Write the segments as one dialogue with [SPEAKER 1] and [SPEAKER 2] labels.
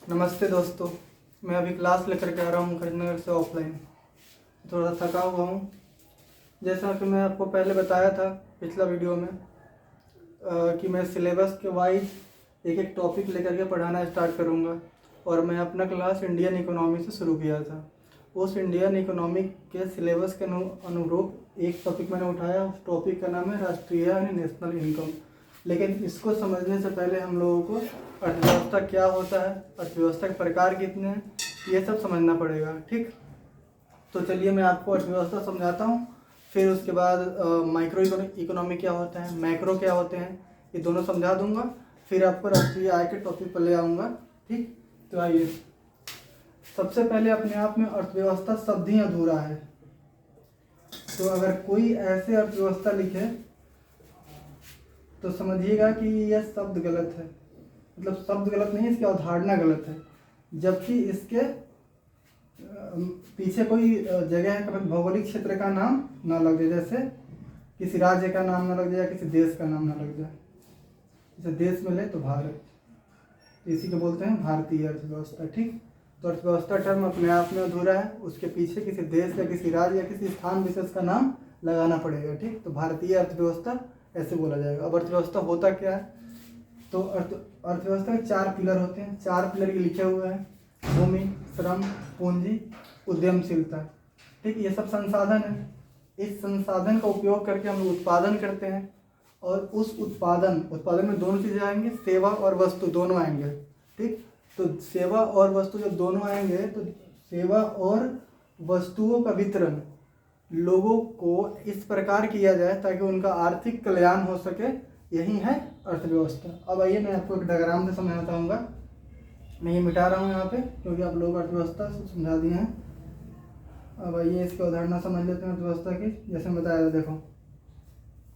[SPEAKER 1] नमस्ते दोस्तों, मैं अभी क्लास लेकर के आ रहा हूँ खरीदनगर से ऑफलाइन। थोड़ा थका हुआ हूँ। जैसा कि मैं आपको पहले बताया था पिछला वीडियो में कि मैं सिलेबस के वाइज एक एक टॉपिक लेकर के पढ़ाना स्टार्ट करूँगा। और मैं अपना क्लास इंडियन इकोनॉमी से शुरू किया था। उस इंडियन इकोनॉमी के सिलेबस के अनुरूप एक टॉपिक मैंने उठाया। उस टॉपिक का नाम है राष्ट्रीय यानी नेशनल इनकम। लेकिन इसको समझने से पहले हम लोगों को अर्थव्यवस्था क्या होता है, अर्थव्यवस्था के प्रकार कितने हैं, ये सब समझना पड़ेगा। ठीक, तो चलिए मैं आपको अर्थव्यवस्था समझाता हूँ। फिर उसके बाद माइक्रो इकोनॉमी क्या होता है, मैक्रो क्या होते हैं, ये दोनों समझा दूंगा। फिर आपको राष्ट्रीय आय के टॉपिक पर ले आऊँगा। ठीक, तो आइए, सबसे पहले अपने आप में अर्थव्यवस्था शब्द ही अधूरा है। तो अगर कोई ऐसे अर्थव्यवस्था लिखे तो समझिएगा कि यह शब्द गलत है। मतलब शब्द गलत नहीं, इसकी अवधारणा गलत है। जबकि इसके पीछे कोई जगह है, कभी भौगोलिक क्षेत्र का नाम ना लग जाए, जैसे किसी राज्य का नाम ना लग जाए, किसी देश का नाम ना लग जाए। जैसे देश में ले तो भारत, इसी को बोलते हैं भारतीय अर्थव्यवस्था। ठीक, तो अर्थव्यवस्था टर्म अपने आप में अधूरा है, उसके पीछे किसी देश या किसी राज्य या किसी स्थान विशेष का नाम लगाना पड़ेगा। ठीक, तो भारतीय अर्थव्यवस्था ऐसे बोला जाएगा। अब अर्थव्यवस्था होता क्या है, तो अर्थव्यवस्था के 4 पिलर होते हैं। 4 पिलर ये लिखे हुए हैं: भूमि, श्रम, पूंजी, उद्यमशीलता। ठीक, ये सब संसाधन है। इस संसाधन का उपयोग करके हम लोग उत्पादन करते हैं। और उस उत्पादन में दोनों चीज़ें आएंगे, सेवा और वस्तु दोनों आएंगे। ठीक, तो सेवा और वस्तु जब दोनों आएंगे तो सेवा और वस्तुओं का वितरण लोगों को इस प्रकार किया जाए ताकि उनका आर्थिक कल्याण हो सके, यही है अर्थव्यवस्था। अब आइए मैं आपको एक डायग्राम से समझाता हूँ। मैं ये मिटा रहा हूँ यहाँ पे क्योंकि आप लोग अर्थव्यवस्था से समझा दिए हैं। अब आइए इसकी अवधारणा समझ लेते हैं अर्थव्यवस्था की। जैसे मैं बताया था, देखो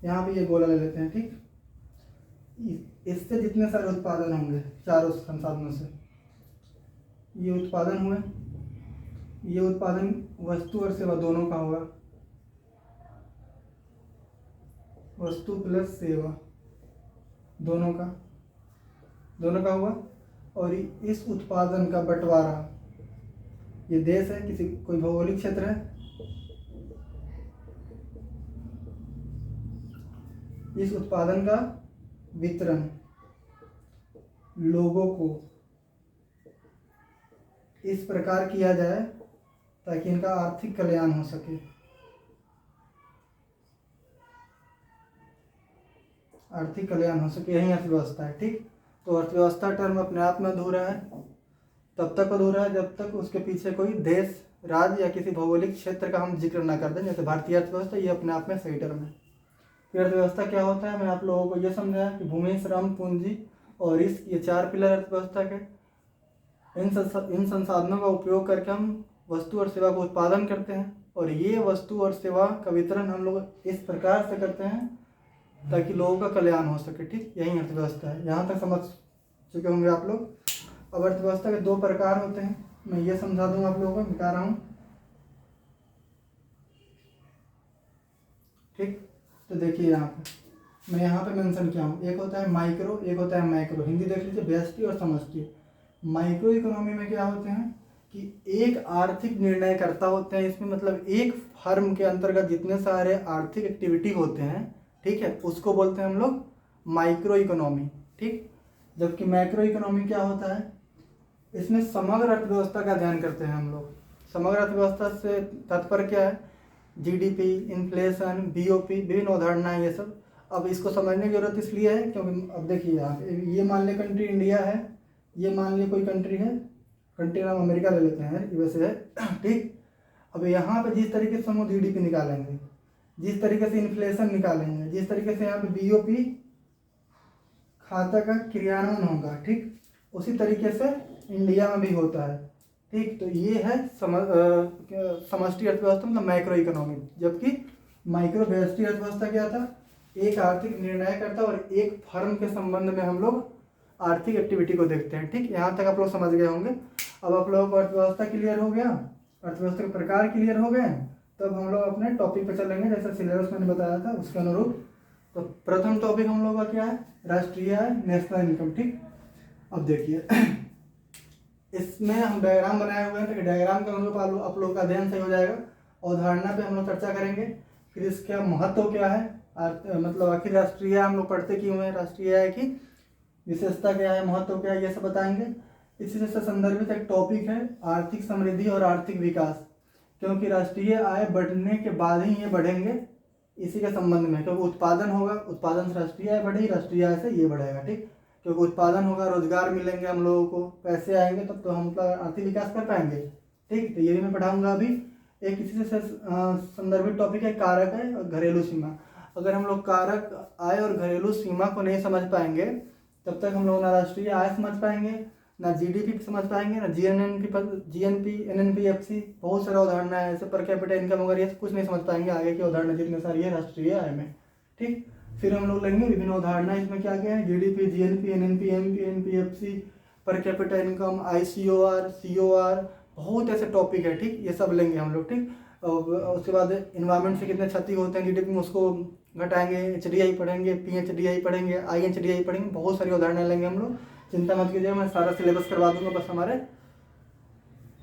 [SPEAKER 1] यहाँ पे ये गोला ले लेते हैं। ठीक, इससे जितने सारे उत्पादन होंगे चारों संसाधनों से, ये उत्पादन हुए, ये उत्पादन वस्तु और सेवा दोनों का होगा, वस्तु प्लस सेवा दोनों का हुआ। और इस उत्पादन का बंटवारा, ये देश है, किसी कोई भौगोलिक क्षेत्र है, इस उत्पादन का वितरण लोगों को इस प्रकार किया जाए ताकि इनका आर्थिक कल्याण हो सके। आर्थिक कल्याण हो सके, यही अर्थव्यवस्था है। ठीक, तो अर्थव्यवस्था टर्म अपने आप में अधूरा है। तब तक अधूरा है जब तक उसके पीछे कोई देश, राज्य या किसी भौगोलिक क्षेत्र का हम जिक्र ना कर दें। जैसे भारतीय अर्थव्यवस्था, ये अपने आप में सही टर्म है। फिर अर्थव्यवस्था क्या होता है, मैं आप लोगों को ये समझाया कि भूमि, श्रम, पूंजी और ये 4 पिलर अर्थव्यवस्था के। इन संसाधनों का उपयोग करके हम वस्तु और सेवा का उत्पादन करते हैं। और ये वस्तु और सेवा का वितरण हम लोग इस प्रकार से करते हैं ताकि लोगों का कल्याण हो सके। ठीक, यही अर्थव्यवस्था है। यहाँ तक समझ चुके होंगे आप लोग। अब अर्थव्यवस्था के 2 प्रकार होते हैं, मैं ये समझा दूंगा आप लोगों को, मिटा रहा हूँ। ठीक, तो देखिए यहाँ पे मैं यहाँ पे मेंशन किया हूँ, एक होता है माइक्रो, एक होता है मैक्रो। हिंदी देख लीजिए, व्यष्टि और समष्टि। माइक्रो इकोनॉमी में क्या होते हैं कि एक आर्थिक निर्णय करता होते हैं। इसमें मतलब एक फर्म के अंतर्गत जितने सारे आर्थिक एक्टिविटी होते हैं, ठीक है, उसको बोलते हैं हम लोग माइक्रो इकोनॉमी। ठीक, जबकि मैक्रो इकोनॉमी क्या होता है, इसमें समग्र अर्थव्यवस्था का अध्ययन करते हैं हम लोग। समग्र अर्थव्यवस्था से तात्पर्य क्या है, जीडीपी, इन्फ्लेशन, बीओपी, विभिन्न अवधारणाएं, ये सब। अब इसको समझने की जरूरत इसलिए है क्योंकि अब देखिए आप, ये मान लिया कंट्री इंडिया है, ये मान लिया कोई कंट्री है, कंट्री नाम अमेरिका ले लेते हैं, यूएसए है। ठीक, अब यहाँ पे जिस तरीके से हम जीडीपी निकालेंगे, जिस तरीके से इन्फ्लेशन निकालेंगे, जिस तरीके से यहाँ पे बीओपी खाता का क्रियान्वयन होगा, ठीक, उसी तरीके से इंडिया में भी होता है। ठीक, तो ये है समष्टि अर्थव्यवस्था, मतलब मैक्रो इकोनॉमी। जबकि माइक्रो व्यष्टि अर्थव्यवस्था क्या था, एक आर्थिक निर्णय करता और एक फर्म के संबंध में हम लोग आर्थिक एक्टिविटी को देखते हैं। ठीक, यहाँ तक आप लोग समझ गए होंगे। अब आप लोगों को अर्थव्यवस्था क्लियर हो गया, अर्थव्यवस्था के प्रकार क्लियर हो गए, तब हम लोग अपने टॉपिक पे चलेंगे जैसे सिलेबस मैंने बताया था उसके अनुरूप। तो प्रथम टॉपिक हम लोग का क्या है, राष्ट्रीय आय, नेशनल इनकम। ठीक, अब देखिए इसमें हम डायग्राम बनाए हुए हैं, तो डायग्राम का हम लोग आप लोग का अध्ययन सही हो जाएगा। अवधारणा पे हम लोग चर्चा करेंगे, फिर इसका महत्व क्या है, मतलब आखिर राष्ट्रीय हम लोग पढ़ते क्यों हैं, राष्ट्रीय आय की विशेषता क्या है, महत्व क्या है, ये सब बताएंगे। इसी से संदर्भित एक टॉपिक है आर्थिक समृद्धि और आर्थिक विकास, क्योंकि राष्ट्रीय आय बढ़ने के बाद ही ये बढ़ेंगे, इसी के संबंध में, क्योंकि उत्पादन होगा, उत्पादन से राष्ट्रीय आय बढ़ेगी, राष्ट्रीय आय से ये बढ़ेगा। ठीक, क्योंकि उत्पादन होगा, रोजगार मिलेंगे हम लोगों को, पैसे आएंगे, तब तो हम मतलब आर्थिक विकास कर पाएंगे। ठीक, तो ये भी मैं पढ़ाऊंगा अभी। एक इसी से संदर्भित टॉपिक है कारक आय और घरेलू सीमा। अगर हम लोग कारक आय और घरेलू सीमा को नहीं समझ पाएंगे, तब तक हम लोग ना राष्ट्रीय आय समझ पाएंगे, ना जीडीपी समझ पाएंगे, ना जीएनपी एनएनपीएफसी, बहुत सारा उदाहरण है ऐसे, पर कैपिटा इनकम वगैरह, ये कुछ नहीं समझ पाएंगे। आगे की उदाहरण जितने सारी है राष्ट्रीय आय में। ठीक, फिर हम लोग लेंगे विभिन्न उदाहरण, इसमें क्या क्या है, GDP, GNP, NNP, एनपीएफसी, per capita income, आईसीओआर, COR, बहुत ऐसे टॉपिक है। ठीक, ये सब लेंगे हम लोग। ठीक, और उसके बाद इन्वायरमेंट से कितने क्षति होते हैं जीडीपी में, उसको घटाएंगे, एचडीआई पढ़ेंगे, पीएचडीआई पढ़ेंगे, आईएचडीआई पढ़ेंगे, बहुत सारी उदाहरण लेंगे हम लोग। चिंता मत कीजिए, मैं सारा सिलेबस करवा दूंगा, बस हमारे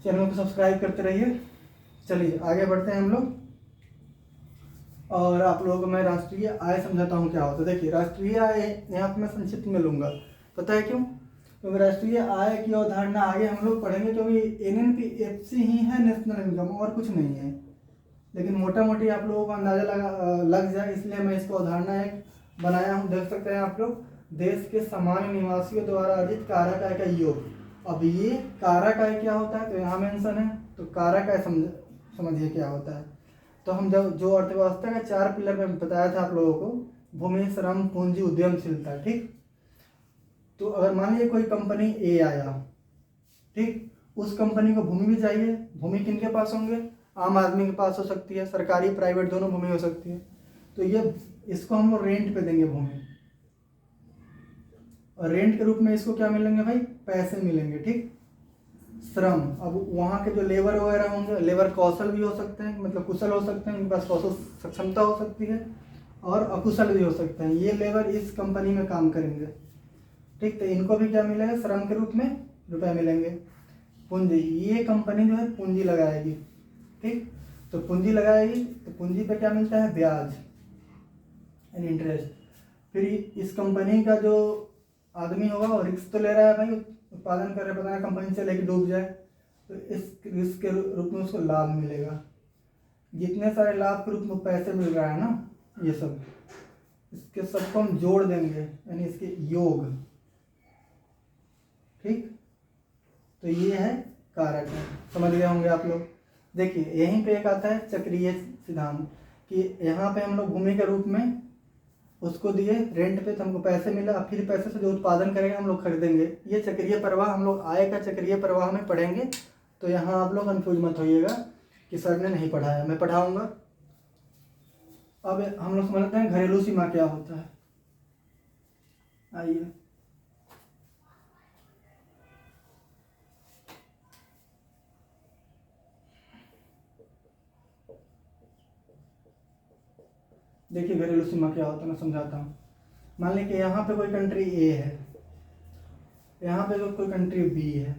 [SPEAKER 1] चैनल को सब्सक्राइब करते रहिए। चलिए आगे बढ़ते हैं हम लोग, और आप लोगों को मैं राष्ट्रीय आय समझाता हूँ क्या होता है। देखिए राष्ट्रीय आय यहाँ पे मैं संक्षिप्त में लूंगा, पता है क्यों, क्योंकि राष्ट्रीय आय की अवधारणा आगे हम लोग पढ़ेंगे, क्योंकि एनएनपीएफसी ही है नेशनल इनकम, और कुछ नहीं है। लेकिन मोटा मोटी आप लोगों को अंदाजा लग जाए, इसलिए मैं इसको अवधारणा एक बनाया हूँ। देख सकते हैं आप लोग, देश के सामान्य निवासियों द्वारा अर्जित कारक आय का योग। अब ये कारक आय क्या होता है, तो यहाँ मेंशन है, तो कारक आय समझिए क्या होता है। तो हम जब जो अर्थव्यवस्था के 4 पिलर में बताया था आप लोगों को, भूमि, श्रम, पूंजी, उद्यमशीलता। ठीक, तो अगर मान लीजिए कोई कंपनी ए आया, ठीक, उस कंपनी को भूमि भी चाहिए। भूमि किनके पास होंगे, आम आदमी के पास हो सकती है, सरकारी प्राइवेट दोनों भूमि हो सकती है। तो ये इसको हम लोग रेंट पे देंगे भूमि, और रेंट के रूप में इसको क्या मिलेंगे भाई, पैसे मिलेंगे। ठीक, श्रम, अब वहाँ के जो लेबर वगैरह होंगे, लेबर कौशल भी हो सकते हैं, मतलब कुशल हो सकते हैं, उनके पास कौशल सक्षमता हो सकती है, और अकुशल भी हो सकते हैं। ये लेबर इस कंपनी में काम करेंगे। ठीक, तो इनको भी क्या मिलेगा, श्रम के रूप में रुपए मिलेंगे। पूंजी, ये कंपनी जो है पूंजी लगाएगी। ठीक, तो पूंजी लगाएगी, तो पूंजी पे क्या मिलता है, ब्याज यानी इंटरेस्ट। फिर इस कंपनी का जो आदमी होगा वो रिस्क तो ले रहा है भाई, उत्पादन कर रहा है, पता है कंपनी से लेके डूब जाए, तो इस रिस्क के रूप में उसको लाभ मिलेगा। जितने सारे लाभ के रूप में पैसे मिल रहा है ना, ये सब, इसके सबको हम जोड़ देंगे, यानी इसके योग। ठीक, तो ये है कारक है, समझ गए होंगे आप लोग। देखिए यहीं पे एक आता है चक्रीय सिद्धांत, कि यहाँ पे हम लोग भूमि के रूप में उसको दिए रेंट पे, तो हमको पैसे मिला, फिर पैसे से जो उत्पादन करेंगे हम लोग खरीदेंगे। ये चक्रीय प्रवाह हम लोग आय का चक्रीय प्रवाह में पढ़ेंगे। तो यहाँ आप लोग कंफ्यूज मत होइएगा कि सर ने नहीं पढ़ाया, मैं पढ़ाऊंगा। अब हम लोग समझते हैं घरेलू सीमा क्या होता है। आइए, देखिए घरेलू सीमा क्या होता है, मैं समझाता हूँ। मान लीजिए यहाँ पे कोई कंट्री ए है, यहाँ पे कोई कंट्री बी है,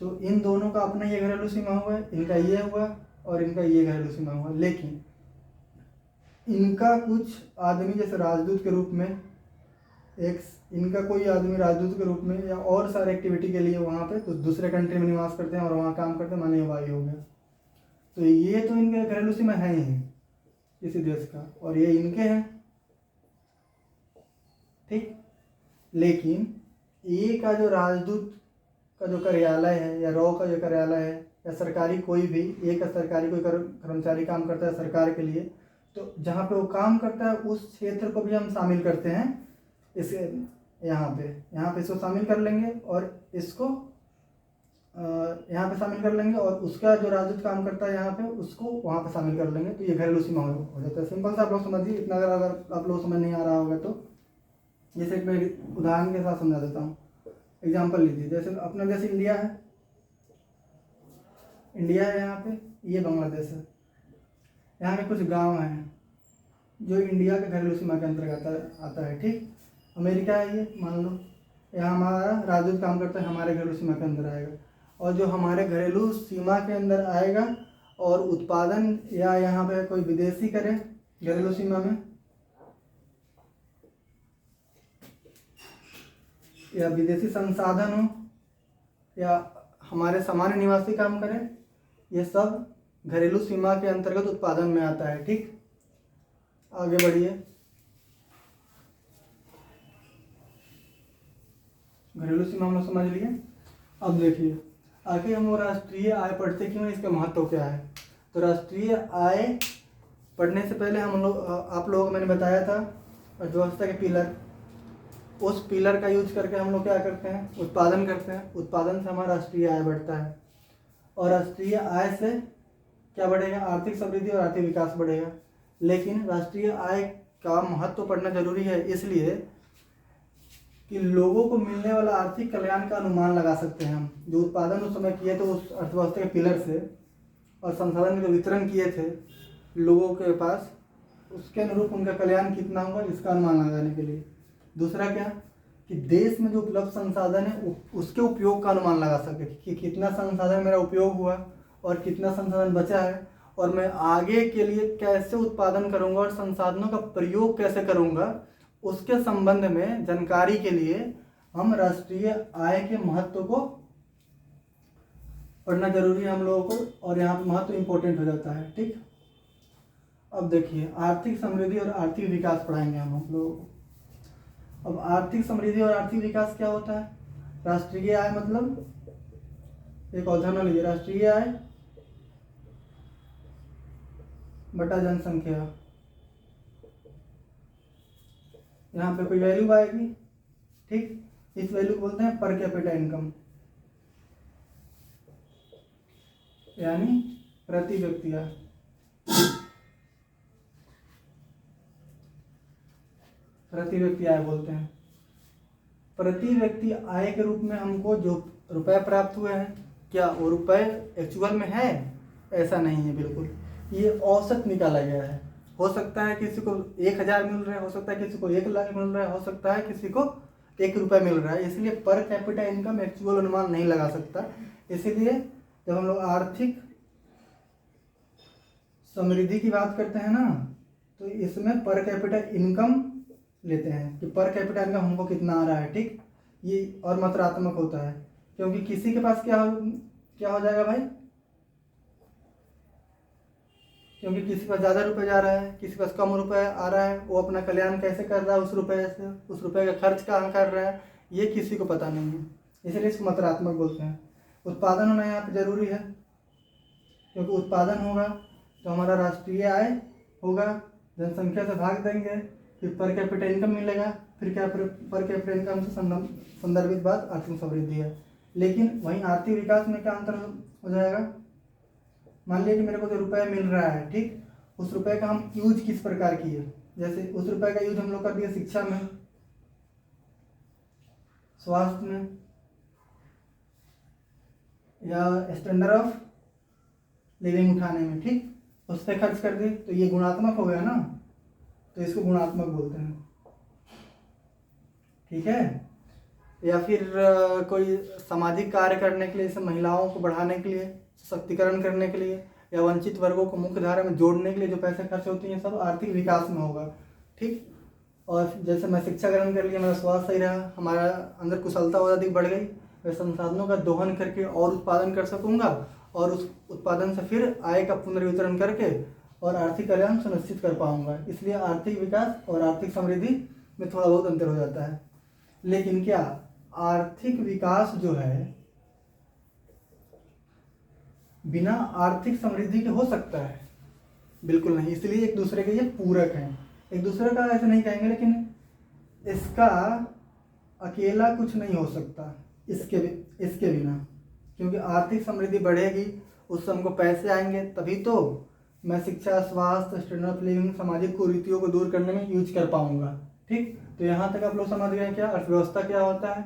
[SPEAKER 1] तो इन दोनों का अपना ये घरेलू सीमा हुआ, इनका ये हुआ और इनका ये घरेलू सीमा हुआ। लेकिन इनका कुछ आदमी जैसे राजदूत के रूप में, एक इनका कोई आदमी राजदूत के रूप में या और सारे एक्टिविटी के लिए वहाँ पे तो दूसरे कंट्री में निवास करते हैं और वहाँ काम करते हैं, मानिए हवाई हो गया, तो ये तो इनके घरेलू सीमा है ही किसी देश का, और ये इनके हैं। ठीक, लेकिन ए का जो राजदूत का जो कार्यालय है, या रॉ का जो कार्यालय है, या सरकारी कोई भी ए का सरकारी कोई कर्मचारी काम करता है सरकार के लिए, तो जहाँ पे वो काम करता है उस क्षेत्र को भी हम शामिल करते हैं इस यहाँ पे इसको शामिल कर लेंगे, और इसको यहाँ पे शामिल कर लेंगे, और उसका जो राजदूत काम करता है यहाँ पे उसको वहाँ पे शामिल कर लेंगे। तो ये घरेलू सीमा हो जाता है। सिंपल सा आप लोग समझिए, इतना अगर आप लोग समझ नहीं आ रहा होगा तो जैसे मैं उदाहरण के साथ समझा देता हूँ। एग्जाम्पल लीजिए, जैसे अपना देश इंडिया है, यहाँ पे, ये बांग्लादेश है। यहाँ पे कुछ गांव हैं जो इंडिया के घरेलू सीमा के अंतर्गत आता है। ठीक, अमेरिका है ये मान लो, यहाँ हमारा राजदूत काम करता है, हमारे घरेलू सीमा के अंदर आएगा। और जो हमारे घरेलू सीमा के अंदर आएगा और उत्पादन या यहाँ पे कोई विदेशी करे घरेलू सीमा में, या विदेशी संसाधन हो, या हमारे सामान्य निवासी काम करें, ये सब घरेलू सीमा के अंतर्गत उत्पादन में आता है। ठीक, आगे बढ़िए। घरेलू सीमा हम लोग समझ लिए। अब देखिए आगे हम लोग राष्ट्रीय आय पढ़ते क्यों, इसका महत्व क्या है। तो राष्ट्रीय आय पढ़ने से पहले हम लोग आप लोगों को मैंने बताया था अर्थव्यवस्था के पिलर, उस पिलर का यूज करके हम लोग क्या करते हैं, उत्पादन करते हैं। उत्पादन से हमारा राष्ट्रीय आय बढ़ता है और राष्ट्रीय आय से क्या बढ़ेगा, आर्थिक समृद्धि और आर्थिक विकास बढ़ेगा। लेकिन राष्ट्रीय आय का महत्व पढ़ना जरूरी है इसलिए कि लोगों को मिलने वाला आर्थिक कल्याण का अनुमान लगा सकते हैं हम। जो उत्पादन उस समय किए थे उस अर्थव्यवस्था के पिलर से, और संसाधन का वितरण किए थे लोगों के पास, उसके अनुरूप उनका कल्याण कितना होगा इसका अनुमान लगाने के लिए। दूसरा क्या कि देश में जो उपलब्ध संसाधन है उसके उपयोग का अनुमान लगा सके कि कितना संसाधन मेरा उपयोग हुआ और कितना संसाधन बचा है, और मैं आगे के लिए कैसे उत्पादन करूंगा और संसाधनों का प्रयोग कैसे करूंगा, उसके संबंध में जानकारी के लिए हम राष्ट्रीय आय के महत्व को पढ़ना जरूरी है हम लोगों को, और यहाँ पे महत्व इम्पोर्टेंट हो जाता है। ठीक, अब देखिए आर्थिक समृद्धि और आर्थिक विकास पढ़ाएंगे हम लोगों को। अब आर्थिक समृद्धि और आर्थिक विकास क्या होता है। राष्ट्रीय आय मतलब एक उदाहरण लीजिए, राष्ट्रीय आय बटा जनसंख्या, यहाँ पे कोई वैल्यू आएगी। ठीक, इस वैल्यू को बोलते हैं पर कैपिटा इनकम, यानी प्रति व्यक्ति आय। प्रति व्यक्ति आय बोलते हैं। प्रति व्यक्ति आय के रूप में हमको जो रुपए प्राप्त हुए हैं, क्या वो रुपए एक्चुअल में है, ऐसा नहीं है बिल्कुल। ये औसत निकाला गया है। हो सकता है किसी को 1000 मिल रहा है, हो सकता है किसी को 1 लाख मिल रहा है, हो सकता है किसी को 1 रुपये मिल रहा है। इसलिए पर कैपिटा इनकम एक्चुअल अनुमान नहीं लगा सकता। इसीलिए जब हम लोग आर्थिक समृद्धि की बात करते हैं ना, तो इसमें पर कैपिटा इनकम लेते हैं कि पर कैपिटा इनकम हमको कितना आ रहा है। ठीक, ये और मात्रात्मक होता है, क्योंकि किसी के पास क्या हो जाएगा भाई, क्योंकि किसी के पास ज़्यादा रुपए जा रहा है, किसी के पास कम रुपए आ रहा है, वो अपना कल्याण कैसे कर रहा है उस रुपए से, उस रुपए का खर्च कहाँ कर रहा है, ये किसी को पता नहीं है। इसलिए इसको मात्रात्मक बोलते हैं। उत्पादन होना यहाँ पे जरूरी है, क्योंकि उत्पादन होगा तो हमारा राष्ट्रीय आय होगा, जनसंख्या से भाग देंगे, फिर पर कैपिटा इनकम मिलेगा, फिर क्या पर कैपिटा इनकम से संदर्भित बात आर्थिक समृद्धि है। लेकिन वहीं आर्थिक विकास में क्या अंतर हो जाएगा। मान लिया कि मेरे को जो रुपये मिल रहा है, ठीक, उस रुपये का हम यूज किस प्रकार किए। जैसे उस रुपये का यूज हम लोग कर दिए शिक्षा में, स्वास्थ्य में, या स्टैंडर्ड ऑफ लिविंग उठाने में। ठीक, उस पर खर्च कर दिए, तो ये गुणात्मक हो गया ना, तो इसको गुणात्मक बोलते हैं। ठीक है। या फिर कोई सामाजिक कार्य करने के लिए, जैसे महिलाओं को बढ़ाने के लिए, सशक्तिकरण करने के लिए, या वंचित वर्गों को मुख्य धारा में जोड़ने के लिए जो पैसे खर्च होती हैं, सब आर्थिक विकास में होगा। ठीक, और जैसे मैं शिक्षा ग्रहण कर लिया, मेरा स्वास्थ्य सही रहा, हमारा अंदर कुशलता और अधिक बढ़ गई, मैं संसाधनों का दोहन करके और उत्पादन कर सकूंगा, और उस उत्पादन से फिर आय का पुनर्वितरण करके और आर्थिक कल्याण सुनिश्चित कर पाऊंगा। इसलिए आर्थिक विकास और आर्थिक समृद्धि में थोड़ा बहुत अंतर हो जाता है। लेकिन क्या आर्थिक विकास जो है बिना आर्थिक समृद्धि के हो सकता है? बिल्कुल नहीं। इसलिए एक दूसरे के ये पूरक हैं। एक दूसरे का ऐसे नहीं कहेंगे, लेकिन इसका अकेला कुछ नहीं हो सकता इसके बिना, क्योंकि आर्थिक समृद्धि बढ़ेगी, उससे हमको पैसे आएंगे, तभी तो मैं शिक्षा, स्वास्थ्य, स्टैंडर्ड ऑफ लिविंग, सामाजिक कुरीतियों को दूर करने में यूज कर पाऊंगा। ठीक, तो यहाँ तक आप लोग समझ गए क्या अर्थव्यवस्था क्या होता है।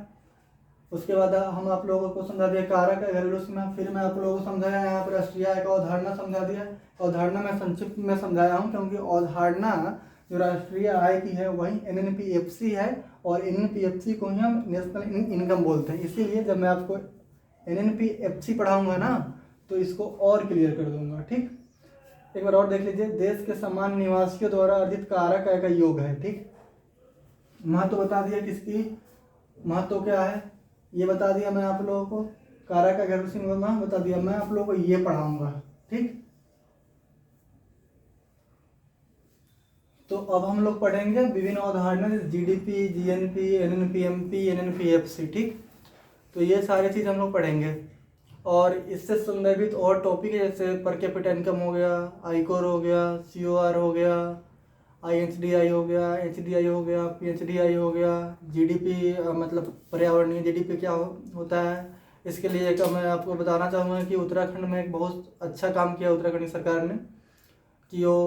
[SPEAKER 1] उसके बाद हम आप लोगों को समझा दिया कारक है घरेलू सीमा, फिर मैं आप लोगों को समझाया यहाँ पर राष्ट्रीय आय का अवधारणा समझा दिया। अवधारणा मैं संक्षिप्त में समझाया हूँ, क्योंकि अवधारणा जो राष्ट्रीय आय की है वही NNPFC है, और NNPFC को ही हम नेशनल इनकम बोलते हैं। इसीलिए जब मैं आपको NNPFC पढ़ाऊँगा ना तो इसको और क्लियर कर दूंगा। ठीक, एक बार और देख लीजिए। देश के सामान्य निवासियों द्वारा अर्जित कारक आय का योग है। ठीक, महत्व बता दिया, किसकी महत्व क्या है ये बता दिया मैं आप लोगों को, कारक आय बता दिया। मैं आप लोगों को ये पढ़ाऊंगा। ठीक, तो अब हम लोग पढ़ेंगे विभिन्न अवधारणा, GDP, GNP, NNPMP, NNPFC। ठीक, तो ये सारी चीज़ हम लोग पढ़ेंगे। और इससे संदर्भित और टॉपिक है जैसे पर कैपिटा इनकम हो गया, आईकोर हो गया, COR हो गया, IHDI हो गया, HDI हो गया, PHDI हो गया, GDP मतलब पर्यावरणीय GDP क्या होता है। इसके लिए एक मैं आपको बताना चाहूँगा कि उत्तराखंड में एक बहुत अच्छा काम किया उत्तराखंड सरकार ने कि वो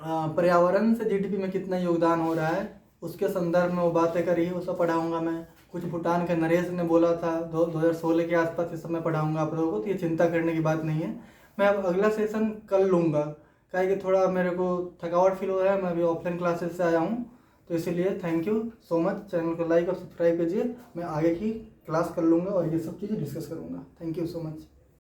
[SPEAKER 1] पर्यावरण से GDP में कितना योगदान हो रहा है उसके संदर्भ में वो बातें करी, वो सब पढ़ाऊँगा मैं। कुछ भूटान के नरेश ने बोला था 2016 के आसपास, इस समय पढ़ाऊँगा आप लोगों को, तो ये चिंता करने की बात नहीं है। मैं अब अगला सेशन कल लूँगा, क्या कि थोड़ा मेरे को थकावट फील हो रहा है, मैं अभी ऑफलाइन क्लासेस से आया हूँ, तो इसीलिए thank you so much. Channel को लाइक और सब्सक्राइब कीजिए। मैं आगे की क्लास कर लूँगा और ये सब चीज़ें डिस्कस करूँगा। Thank you so much.